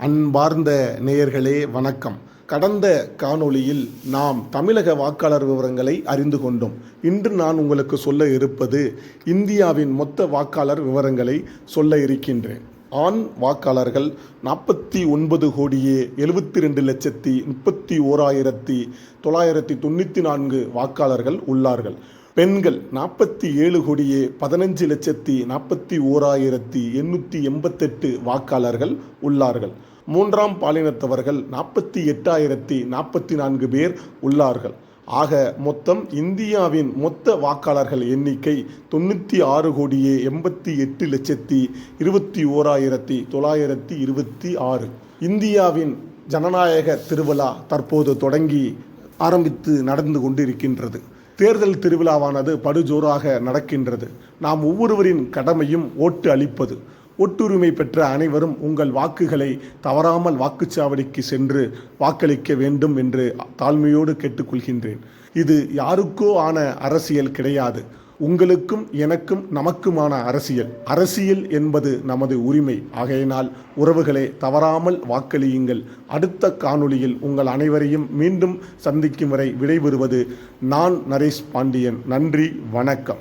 அன்பார்ந்த நேயர்களே வணக்கம். கடந்த காணொளியில் நாம் தமிழக வாக்காளர் விவரங்களை அறிந்து கொண்டோம். இன்று நான் உங்களுக்கு சொல்ல இருப்பது இந்தியாவின் மொத்த வாக்காளர் விவரங்களை சொல்ல இருக்கின்றேன். ஆண் வாக்காளர்கள் 49,72,31,994 வாக்காளர்கள் உள்ளார்கள். பெண்கள் 47,15,41,888 வாக்காளர்கள் உள்ளார்கள். மூன்றாம் பாலினத்தவர்கள் 48,044 பேர் உள்ளார்கள். ஆக மொத்தம் இந்தியாவின் மொத்த வாக்காளர்கள் எண்ணிக்கை 96,88,21,926. இந்தியாவின் ஜனநாயக திருவிழா தற்போது தொடங்கி ஆரம்பித்து நடந்து கொண்டிருக்கின்றது. தேர்தல் திருவிழாவானது படுஜோராக நடக்கின்றது. நாம் ஒவ்வொருவரின் கடமையும் ஓட்டு அளிப்பது. ஒட்டுரிமை பெற்ற அனைவரும் உங்கள் வாக்குகளை தவறாமல் வாக்குச்சாவடிக்கு சென்று வாக்களிக்க வேண்டும் என்று தாழ்மையோடு கேட்டுக்கொள்கின்றேன். இது யாருக்கோ ஆன அரசியல் கிடையாது. உங்களுக்கும் எனக்கும் நமக்குமான அரசியல். அரசியல் என்பது நமது உரிமை. ஆகையினால் உறவுகளை தவறாமல் வாக்களியுங்கள். அடுத்த காணொளியில் உங்கள் அனைவரையும் மீண்டும் சந்திக்கும் வரை விடைபெறுவது நான் நரேஷ் பாண்டியன். நன்றி, வணக்கம்.